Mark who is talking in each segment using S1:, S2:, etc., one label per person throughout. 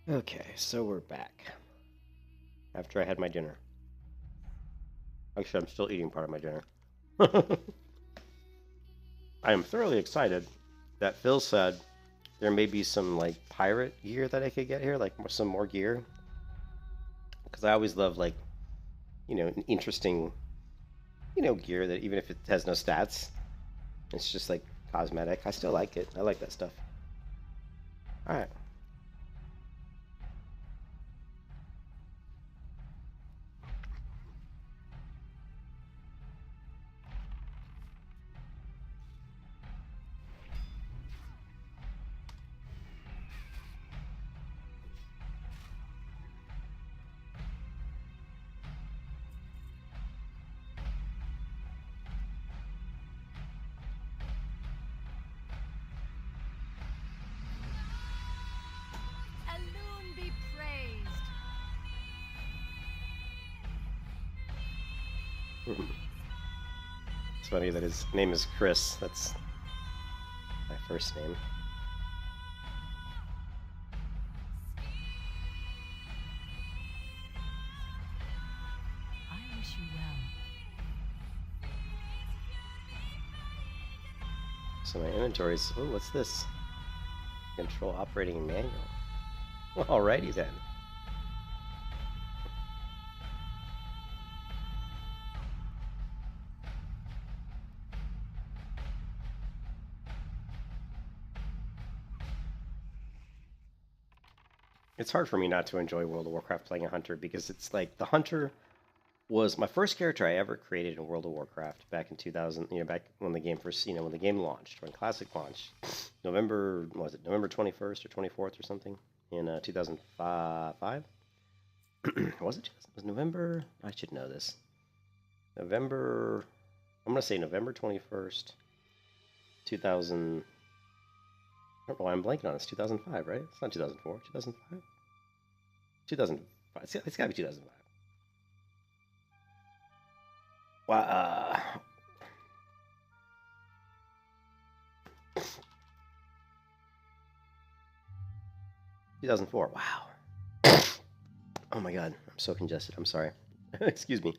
S1: Okay, so we're back. After I had my dinner. Actually, I'm still eating part of my dinner. I am thoroughly excited that Phil said there may be some like pirate gear that I could get here, like some more gear. Because I always love like, interesting, gear that even if it has no stats, it's just like cosmetic. I still like it. I like that stuff. All right.
S2: Alone be praised.
S1: It's funny that his name is Chris. That's my first name.
S2: I wish you well.
S1: So my inventory's. Oh, what's this? Control operating manual. Alrighty then. It's hard for me not to enjoy World of Warcraft playing a hunter because it's like the hunter was my first character I ever created in World of Warcraft back in 2000. Back when the game first, when the game launched, when Classic launched, November was it November 21st or 24th or something in 2005? Was it? Was November? I should know this. November. I'm gonna say November 21st, 2000. I don't know why I'm blanking on it. It's 2005, right? It's not 2004. 2005. 2005. It's got to be 2005. Wow. 2004. Wow. Oh my god. I'm so congested. I'm sorry. Excuse me.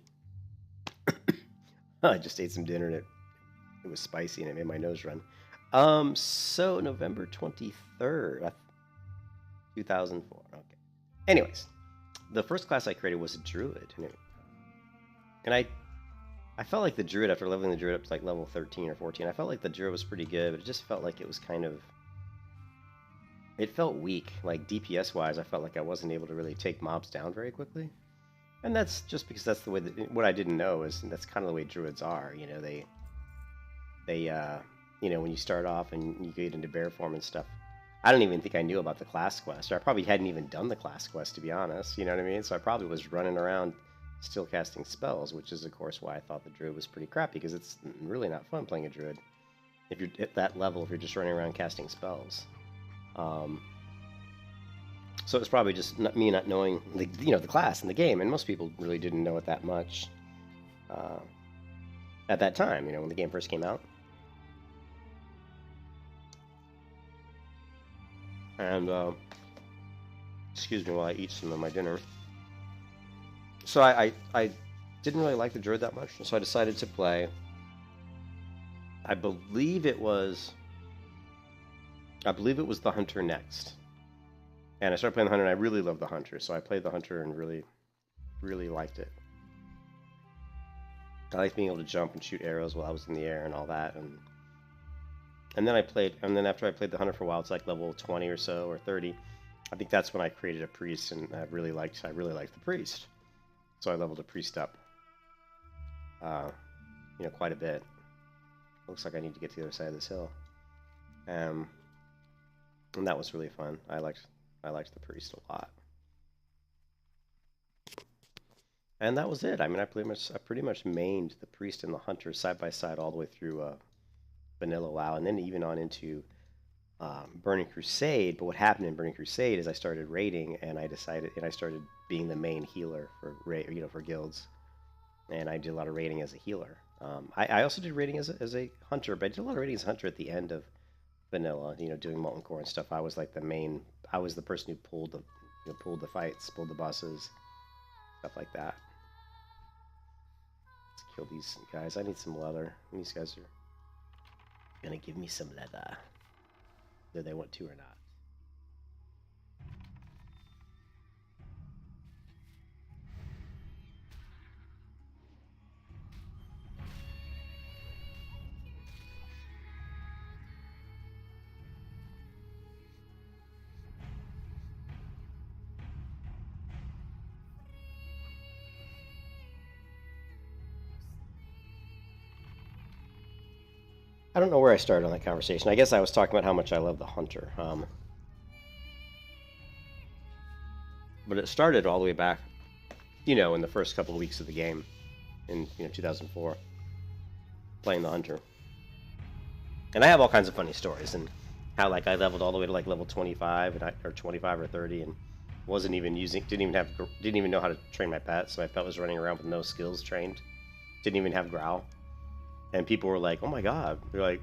S1: I just ate some dinner and it was spicy and it made my nose run. So November 23rd, 2004. Okay. Anyways, the first class I created was a druid, and I felt like the druid after leveling the druid up to like level 13 or 14. I felt like the druid was pretty good, but it just felt like it was kind of it felt weak. Like DPS wise, I felt like I wasn't able to really take mobs down very quickly. And that's just because that's the way that what I didn't know is that's kind of the way druids are. They when you start off and you get into bear form and stuff. I don't even think I knew about the class quest, or I probably hadn't even done the class quest to be honest. You know what I mean? So I probably was running around still casting spells, which is of course why I thought the druid was pretty crappy because it's really not fun playing a druid if you're at that level if you're just running around casting spells. Um, so it's probably just me not knowing the class and the game, and most people really didn't know it that much uh, at that time. When the game first came out. And excuse me while I eat some of my dinner. So I didn't really like the druid that much, so I decided to play. I believe it was the hunter next, and I started playing the hunter, and I really loved the hunter, so I played the hunter and really liked it. I liked being able to jump and shoot arrows while I was in the air and all that, and then after I played the hunter for a while, it's like level 20 or so or 30. I think that's when I created a priest, and I really liked the priest. So I leveled a priest up, uh, quite a bit. Looks like I need to get to the other side of this hill, and that was really fun. I liked the priest a lot, and that was it. I mean, I pretty much mained the priest and the hunter side by side all the way through vanilla WoW, and then even on into Burning Crusade. But what happened in Burning Crusade is I started raiding, and I started being the main healer for guilds, and I did a lot of raiding as a healer. I also did raiding as a hunter, but I did a lot of raiding as a hunter at the end of vanilla. Doing molten core and stuff. I was like the main. I was the person who pulled pulled the fights, pulled the bosses, stuff like that. Let's kill these guys. I need some leather. These guys are gonna give me some leather, whether they want to or not. I don't know where I started on that conversation. I guess I was talking about how much I love the hunter. But it started all the way back, in the first couple of weeks of the game in 2004, playing the hunter. And I have all kinds of funny stories, and how like I leveled all the way to like level 25 or 25 or 30, and didn't even know how to train my pet, so my pet was running around with no skills trained, didn't even have growl, and people were like, "Oh my god!" They're like,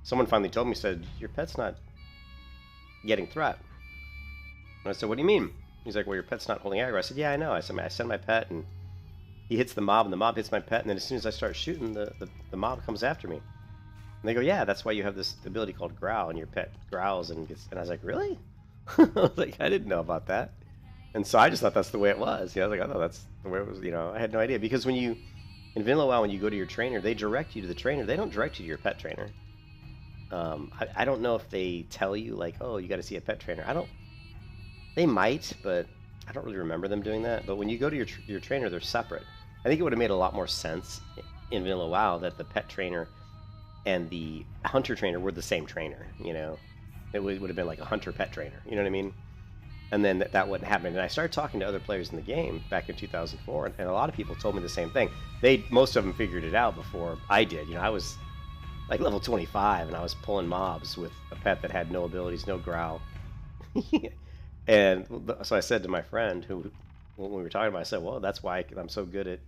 S1: someone finally told me, said, "Your pet's not getting threat." And I said, "What do you mean?" He's like, "Well, your pet's not holding aggro." I said, "Yeah, I know." I send my pet, and he hits the mob, and the mob hits my pet, and then as soon as I start shooting, the mob comes after me. And they go, "Yeah, that's why you have this ability called growl, and your pet growls and gets." And I was like, "Really?" I was like, "I didn't know about that." And so I just thought that's the way it was. I was like, "I thought that's the way it was." I had no idea, because in Vanilla WoW, when you go to your trainer, they direct you to the trainer. They don't direct you to your pet trainer. I don't know if they tell you like, "Oh, you got to see a pet trainer." They might, but I don't really remember them doing that. But when you go to your trainer, they're separate. I think it would have made a lot more sense in Vanilla WoW that the pet trainer and the hunter trainer were the same trainer. It would have been like a hunter pet trainer. You know what I mean? And then that wouldn't happen. And I started talking to other players in the game back in 2004, and a lot of people told me the same thing. Most of them figured it out before I did. I was like level 25, and I was pulling mobs with a pet that had no abilities, no growl. And so I said to my friend, when we were talking about it, I said, "Well, that's why I'm so good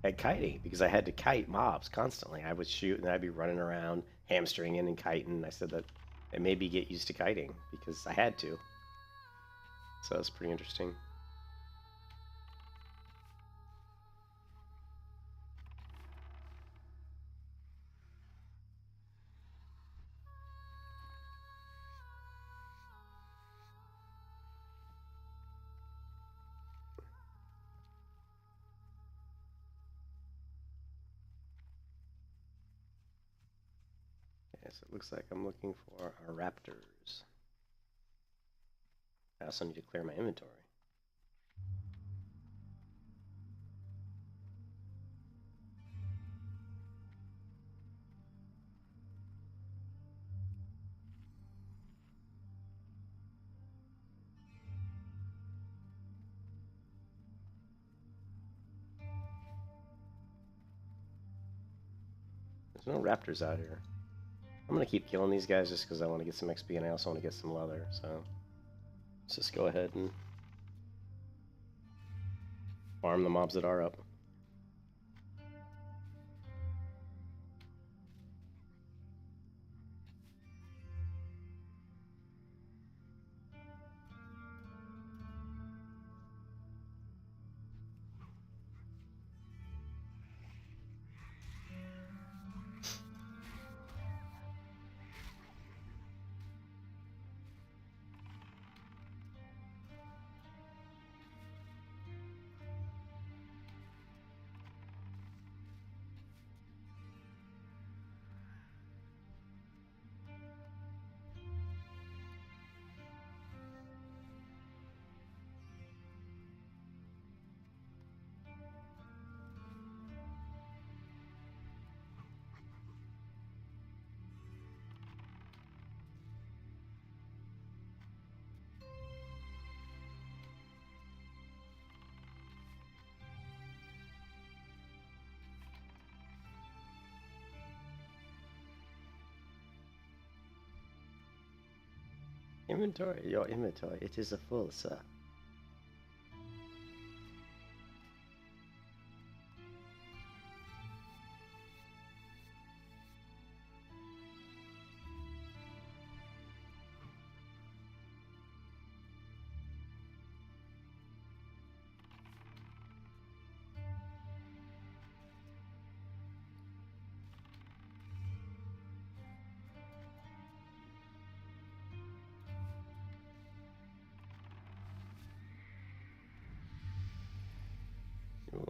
S1: at kiting, because I had to kite mobs constantly. I would shoot, and I'd be running around, hamstringing and kiting." And I said that it made me get used to kiting because I had to. So that's pretty interesting. Okay, so it looks like I'm looking for our raptors. I also need to clear my inventory. There's no raptors out here. I'm going to keep killing these guys just because I want to get some XP, and I also want to get some leather, so let's just go ahead and farm the mobs that are up. Inventory, your inventory, it is a full, sir.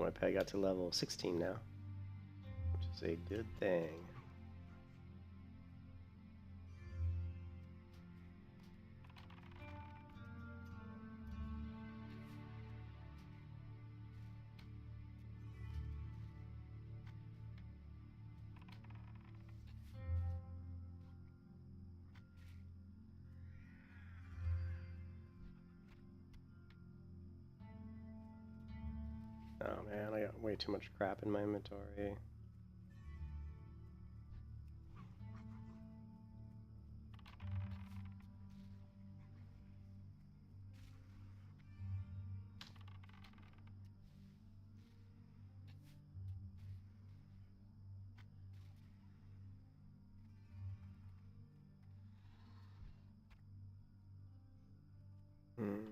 S1: my pet got to level 16 now, which is a good thing. Oh man, I got way too much crap in my inventory. Hmm.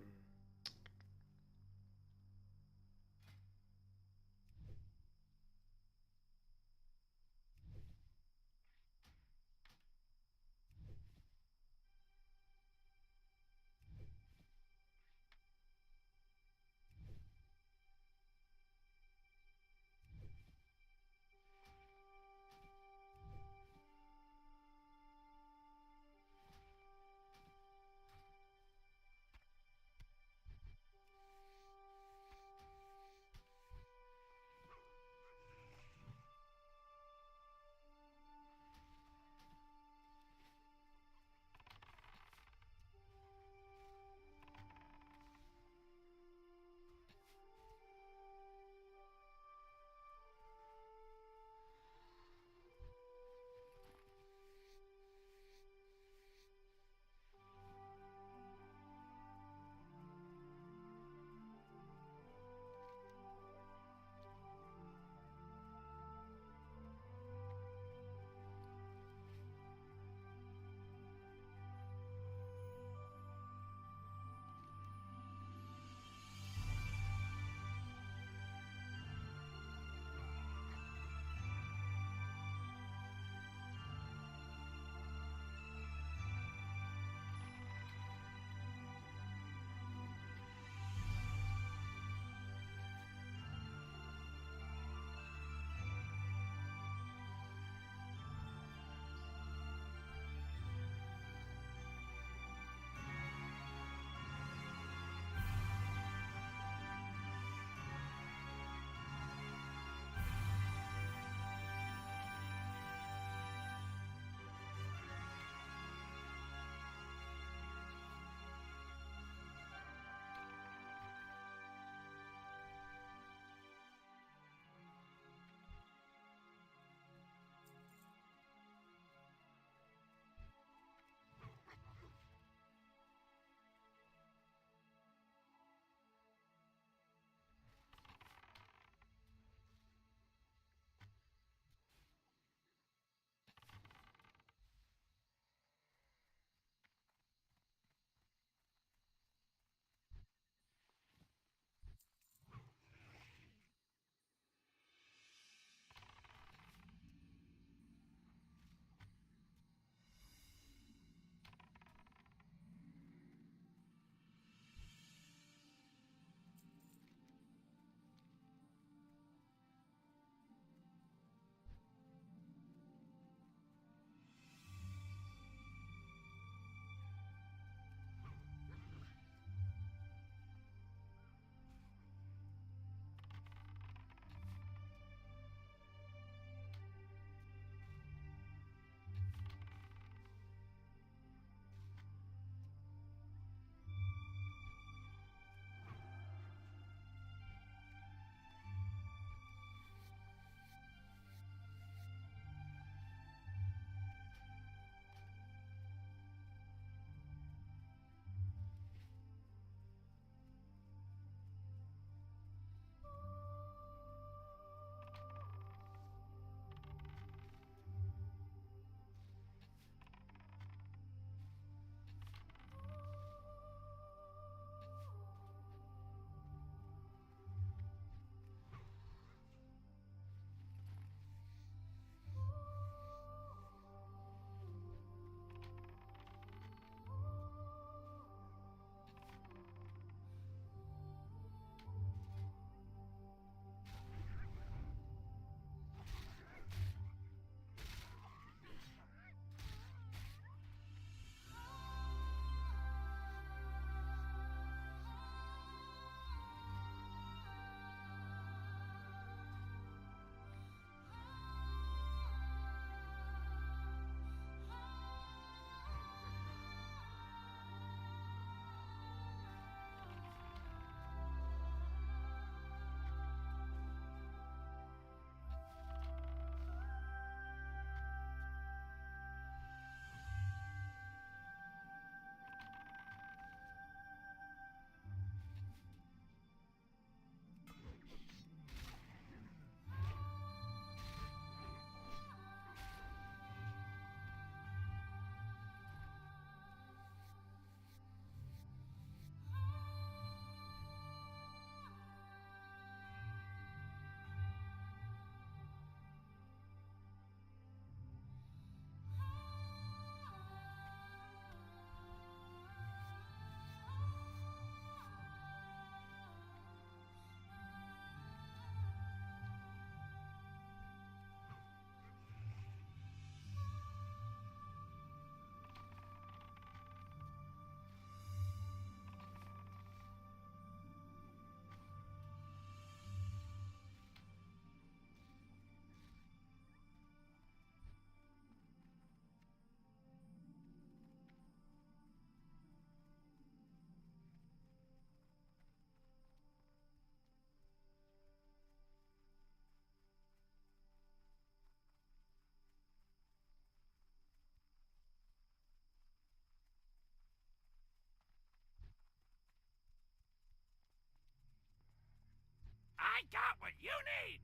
S3: I got what you need!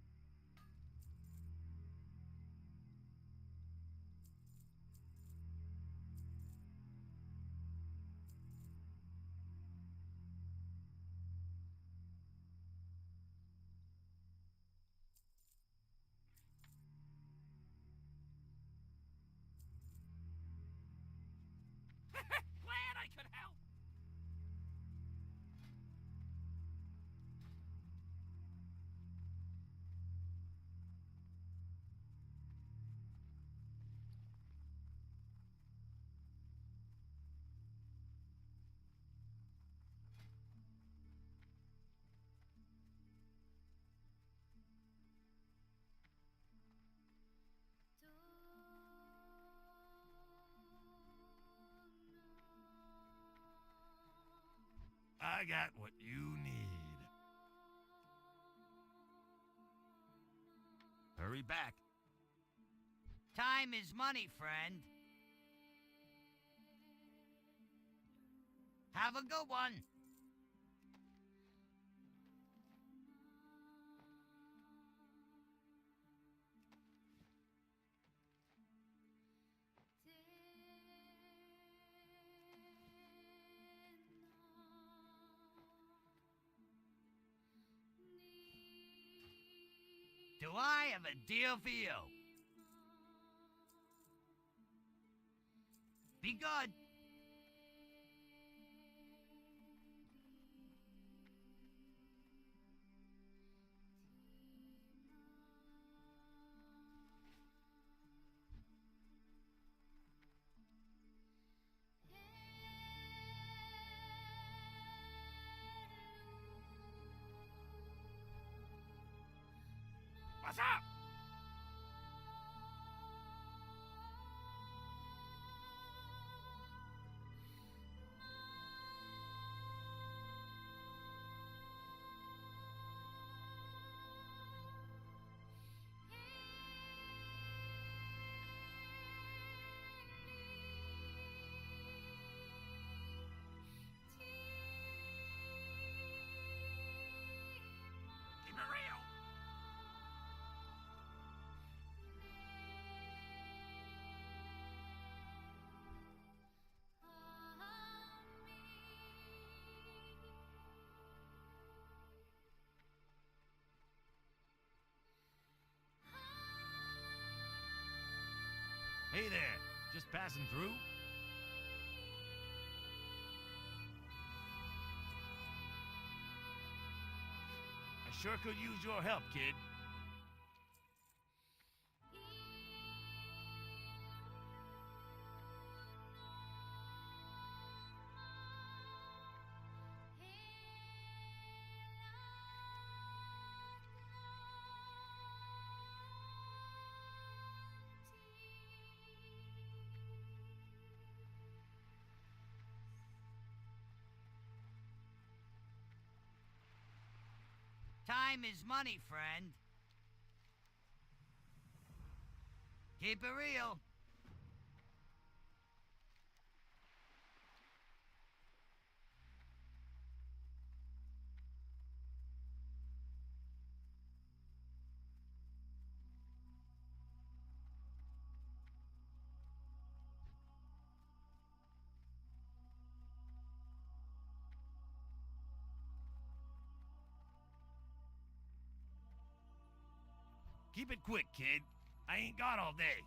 S3: Glad I could help! I got what you need. Hurry back.
S4: Time is money, friend. Have a good one. Do I have a deal for you? Be good.
S3: What's up? Keep it real. Hey there, just passing through? I sure could use your help, kid.
S4: Time is money, friend. Keep it real.
S3: Keep it quick, kid. I ain't got all day.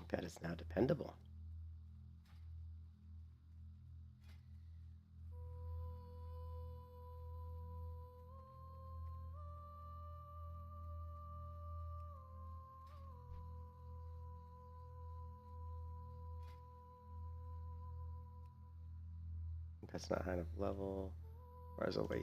S1: That is now dependable. That's not high enough level. Where's a 18?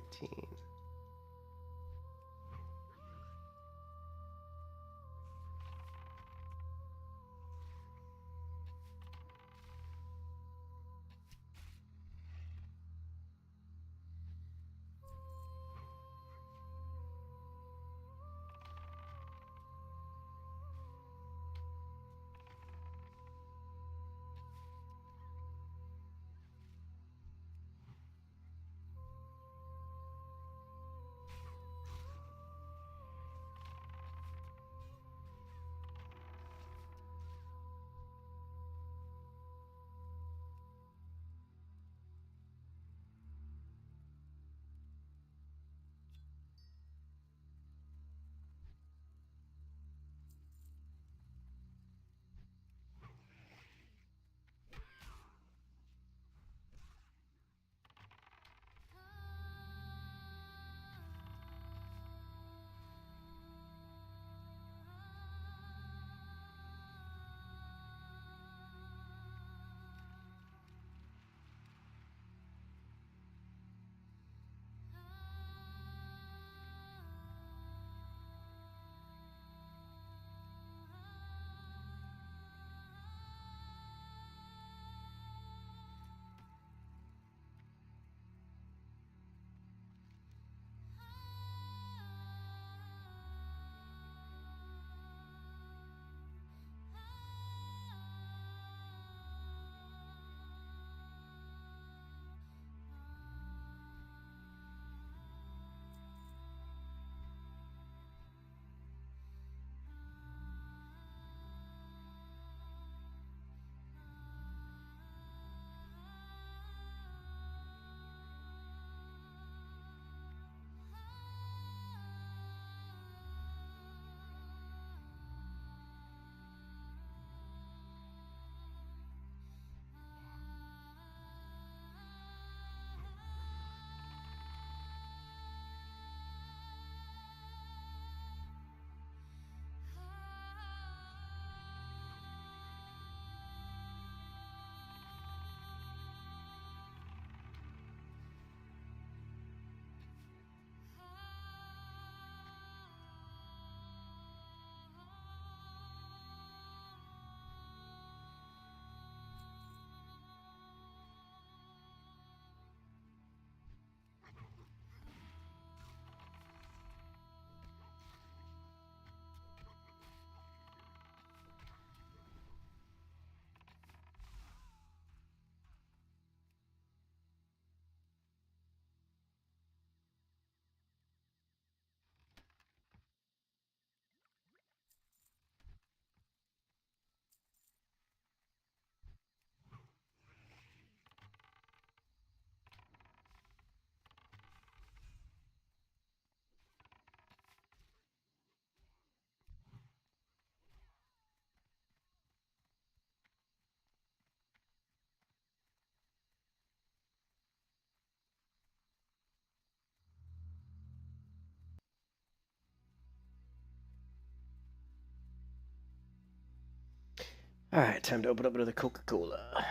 S1: All right, time to open up another Coca-Cola.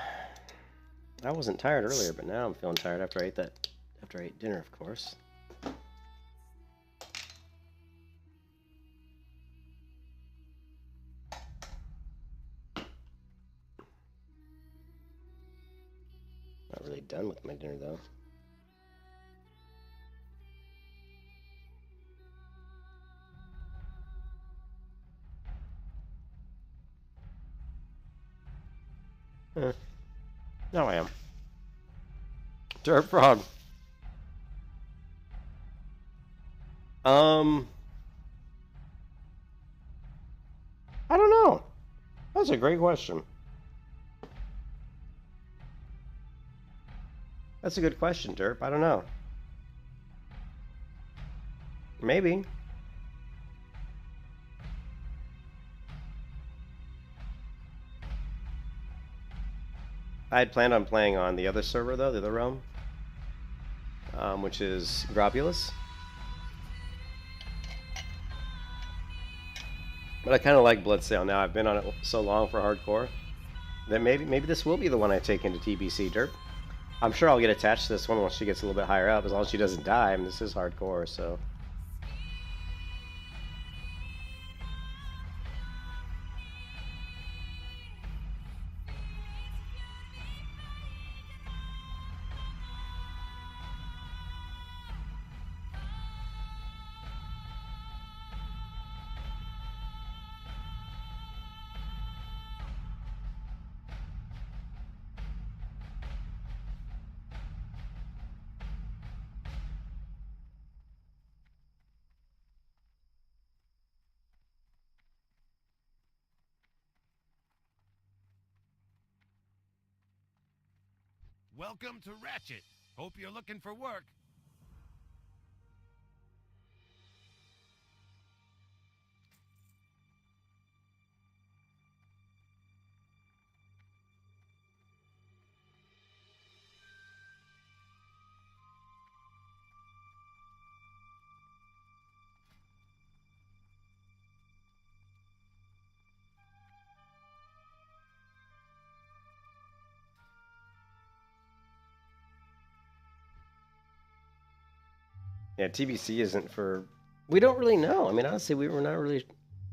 S1: I wasn't tired earlier, but now I'm feeling tired after I ate that. After I ate dinner, of course. Not really done with my dinner though. Now I am. Dirt frog. I don't know. That's a great question. That's a good question, Derp. I don't know. Maybe. I had planned on playing on the other server though, the other realm, which is Grobulus. But I kind of like Bloodsail now. I've been on it so long for hardcore that maybe this will be the one I take into TBC Derp. I'm sure I'll get attached to this one once she gets a little bit higher up, as long as she doesn't die. I mean, this is hardcore, so.
S3: Welcome to Ratchet. Hope you're looking for work.
S1: Yeah, TBC isn't for. We don't really know. I mean, honestly, we were not really,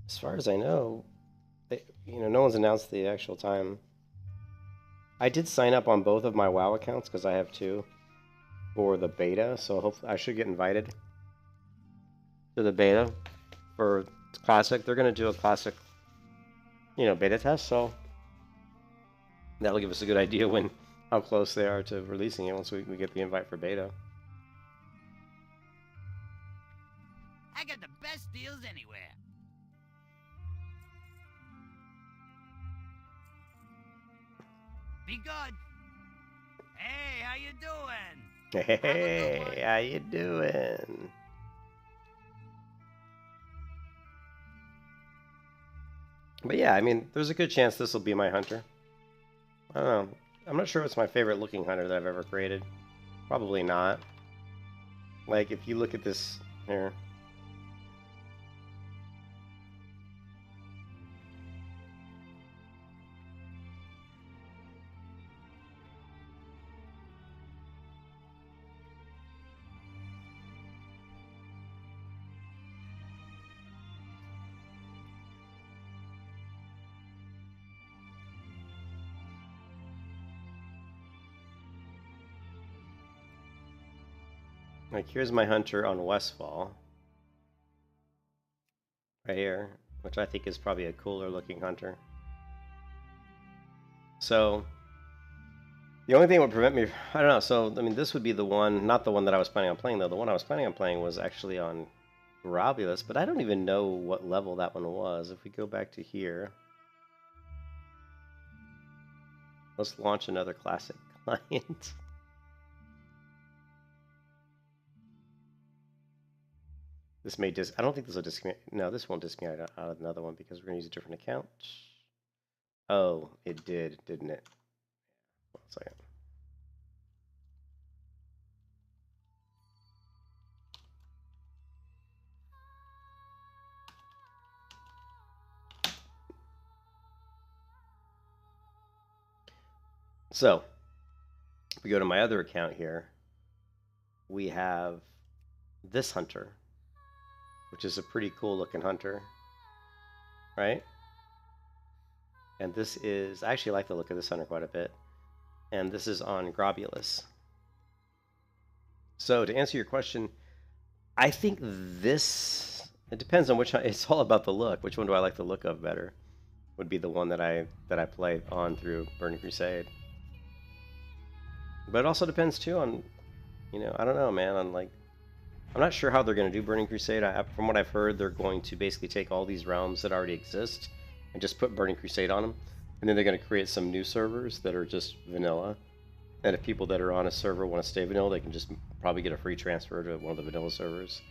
S1: as far as I know, no one's announced the actual time. I did sign up on both of my WoW accounts because I have two for the beta, so hopefully I should get invited to the beta for Classic. They're going to do a Classic, beta test, so that'll give us a good idea how close they are to releasing it once we get the invite for beta.
S4: I got the best deals anywhere. Be good. Hey, how you doing?
S1: Hey, how you doing? But yeah, I mean, there's a good chance this will be my hunter. I don't know. I'm not sure it's my favorite looking hunter that I've ever created. Probably not. Like, if you look at this here. Like, here's my hunter on Westfall. Right here, which I think is probably a cooler looking hunter. So, the only thing that would prevent me, I don't know, so, I mean, this would be the one, not the one that I was planning on playing, though. The one I was planning on playing was actually on Robulus, but I don't even know what level that one was. If we go back to here, let's launch another classic client. This may I don't think this will disconnect. No, this won't disconnect out of another one because we're going to use a different account. Oh, it did, didn't it? 1 second. So, if we go to my other account here, we have this hunter, which is a pretty cool looking hunter, right? And this is, I actually like the look of this hunter quite a bit. And this is on Grobulus. So to answer your question, I think this, it depends on which, it's all about the look. Which one do I like the look of better? Would be the one that I played on through Burning Crusade. But it also depends too on, I don't know, man, on like, I'm not sure how they're going to do Burning Crusade. From what I've heard, they're going to basically take all these realms that already exist and just put Burning Crusade on them. And then they're going to create some new servers that are just vanilla. And if people that are on a server want to stay vanilla, they can just probably get a free transfer to one of the vanilla servers.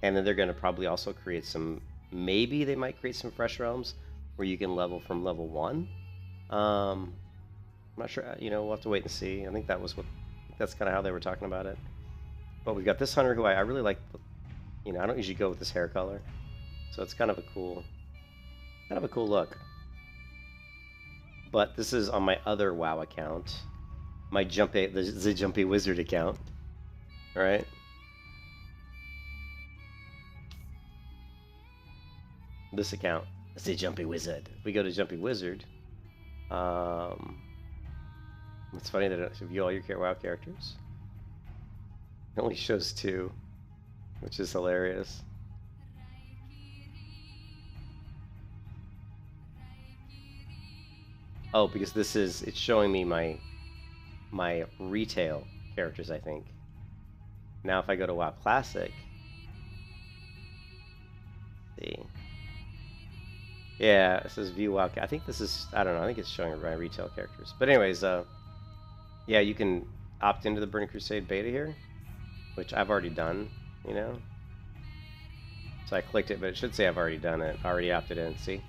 S1: And then they're going to probably also create some, maybe they might create some fresh realms where you can level from level 1. I'm not sure. You know, we'll have to wait and see. I think that's kind of how they were talking about it. But we've got this hunter who I really like. You know, I don't usually go with this hair color, so it's kind of a cool look. But this is on my other WoW account, my the Jumpy Wizard account, right? This account, the Jumpy Wizard. If we go to Jumpy Wizard, it's funny that it doesn't view all your WoW characters. It only shows 2, which is hilarious. Oh, because it's showing me my retail characters, I think. Now if I go to WoW Classic, see. Yeah, it says view WoW. I think this is, I don't know, I think it's showing my retail characters. But anyways, yeah, you can opt into the Burning Crusade beta here, which I've already done, you know. So I clicked it, but it should say I've already done it. Already opted in, see?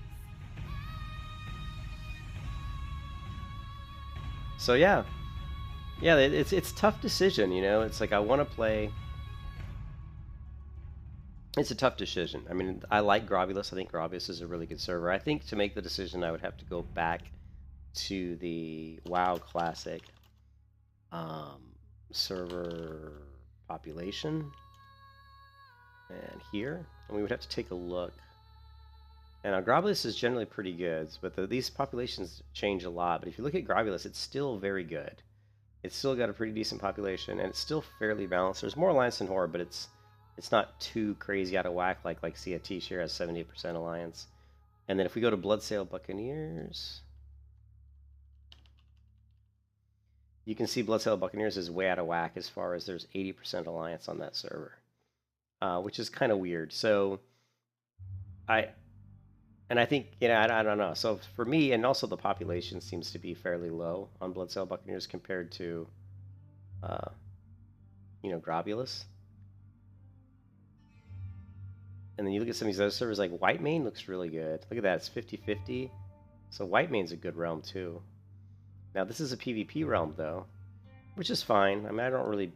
S1: So yeah, it's tough decision, you know. It's like I want to play. It's a tough decision. I mean, I like Grovulus. I think Grovulus is a really good server. I think to make the decision, I would have to go back to the WoW Classic server population, and here, and we would have to take a look. And Grovulus is generally pretty good, but these populations change a lot. But if you look at Grovulus, it's still very good. It's still got a pretty decent population, and it's still fairly balanced. There's more alliance than horde, but it's not too crazy out of whack like Sea of Tish here has 78% alliance. And then if we go to Bloodsail Buccaneers, you can see Bloodsail Buccaneers is way out of whack as far as there's 80% alliance on that server, which is kind of weird. So I think, you know, I don't know. So for me, and also the population seems to be fairly low on Bloodsail Buccaneers compared to, you know, Grovulus. And then you look at some of these other servers, like Whitemane looks really good. Look at that, it's 50-50. So Whitemane's a good realm too. Now this is a PvP realm though, which is fine. I mean, I don't really.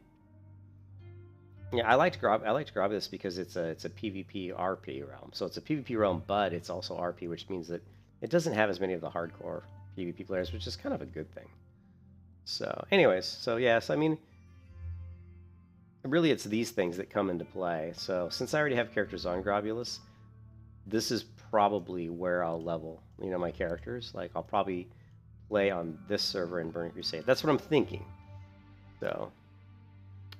S1: Yeah, I liked Grovulus because it's a PvP RP realm. So it's a PvP realm, but it's also RP, which means that it doesn't have as many of the hardcore PvP players, which is kind of a good thing. So, anyways, so yes, I mean, really it's these things that come into play. So since I already have characters on Grovulus, this is probably where I'll level, you know, my characters. Like I'll probably play on this server in Burning Crusade. That's what I'm thinking. So.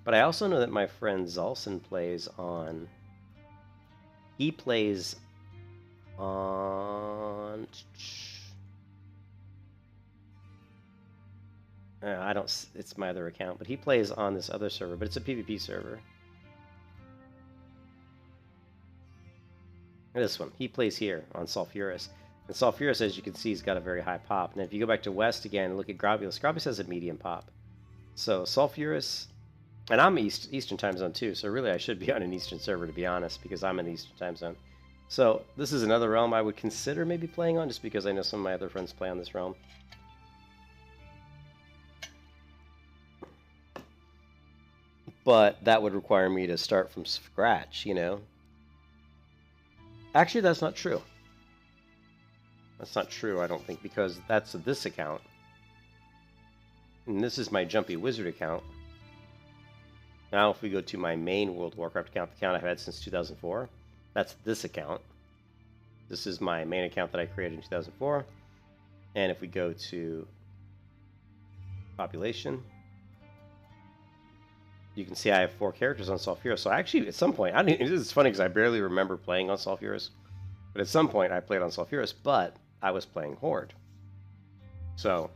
S1: But I also know that my friend Zalson plays on. He plays on. I don't. It's my other account, but he plays on this other server. But it's a PvP server. This one. He plays here on Sulfuras. And Sulfuras, as you can see, has got a very high pop. And if you go back to West again and look at Grovulus, Grovulus has a medium pop. So Sulfuras. And I'm Eastern time zone too, so really I should be on an Eastern server to be honest, because I'm in the Eastern time zone. So this is another realm I would consider maybe playing on, just because I know some of my other friends play on this realm. But that would require me to start from scratch, you know. Actually, that's not true. That's not true, I don't think, because that's this account. And this is my Jumpy Wizard account. Now, if we go to my main World of Warcraft account, the account I've had since 2004, that's this account. This is my main account that I created in 2004. And if we go to population, you can see I have 4 characters on Sulfuras. So actually, at some point, this is funny because I barely remember playing on Sulfuras. But at some point, I played on Sulfuras, but I was playing Horde. So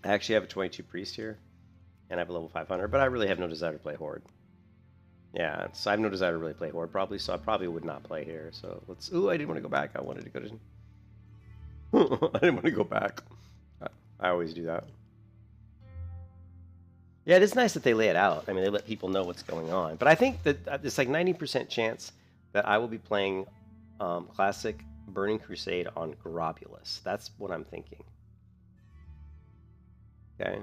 S1: I actually have a 22 priest here. And I have a level 500, but I really have no desire to play Horde. Yeah, so I have no desire to really play Horde, probably, so I probably would not play here. So let's... Ooh, I didn't want to go back. I wanted to go to... I didn't want to go back. I always do that. Yeah, it is nice that they lay it out. I mean, they let people know what's going on. But I think that it's like 90% chance that I will be playing Classic Burning Crusade on Grovulus. That's what I'm thinking. Okay.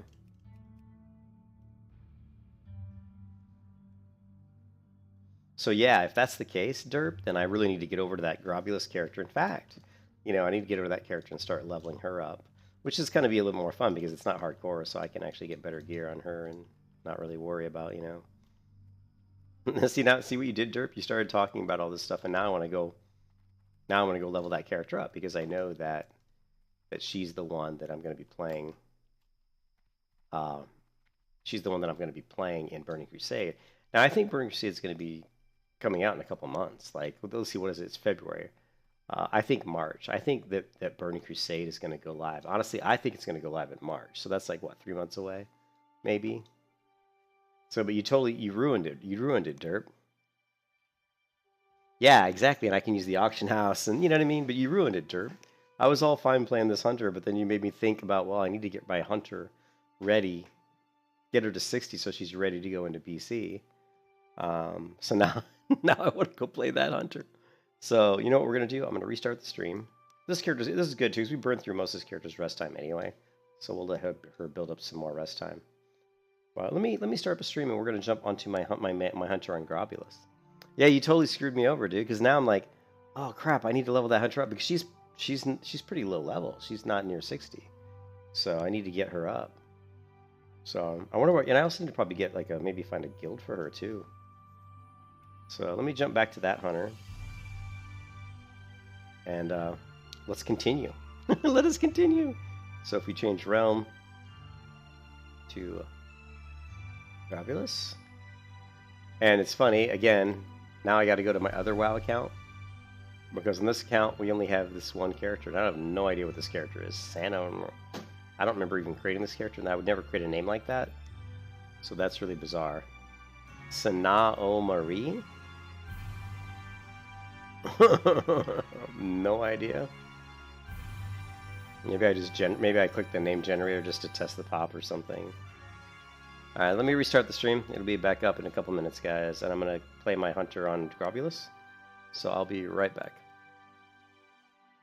S1: So yeah, if that's the case, Derp, then I really need to get over to that Grobulus character. In fact, I need to get over to that character and start leveling her up, which is going to be a little more fun because it's not hardcore, so I can actually get better gear on her and not really worry about, see what you did, Derp? You started talking about all this stuff, and now I want to go. Now I want to go level that character up because I know that she's the one that I'm going to be playing. She's the one that I'm going to be playing in Burning Crusade. Now I think Burning Crusade is going to be coming out in a couple months. Like, let's see, what is it? It's February. I think March. I think that Burning Crusade is going to go live. Honestly, I think it's going to go live in March. So that's like, what, 3 months away? Maybe? So, but you ruined it. You ruined it, Derp. Yeah, exactly. And I can use the auction house and, you know what I mean? But you ruined it, Derp. I was all fine playing this hunter, but then you made me think about, well, I need to get my hunter ready. Get her to 60 so she's ready to go into BC. So now, now I want to go play that hunter. So you know what we're gonna do? I'm gonna restart the stream. This is good too, because we burned through most of this character's rest time anyway. So we'll let her build up some more rest time. Well, let me start up a stream, and we're gonna jump onto my hunter on Grobulus. Yeah, you totally screwed me over, dude. Because now I'm like, oh crap, I need to level that hunter up because she's pretty low level. She's not near 60, so I need to get her up. So I wonder what, and I also need to probably get like maybe find a guild for her too. So let me jump back to that hunter, and let's continue. Let us continue. So if we change realm to Grobulus, and it's funny again. Now I got to go to my other WoW account because in this account we only have this one character, and I have no idea what this character is. Sano. I don't remember even creating this character, and I would never create a name like that. So that's really bizarre. Sanao Marie? No idea. Maybe I clicked the name generator just to test the pop or something. Alright, let me restart the stream. It'll be back up in a couple minutes, guys, and I'm going to play my hunter on Grobulus. So I'll be right back.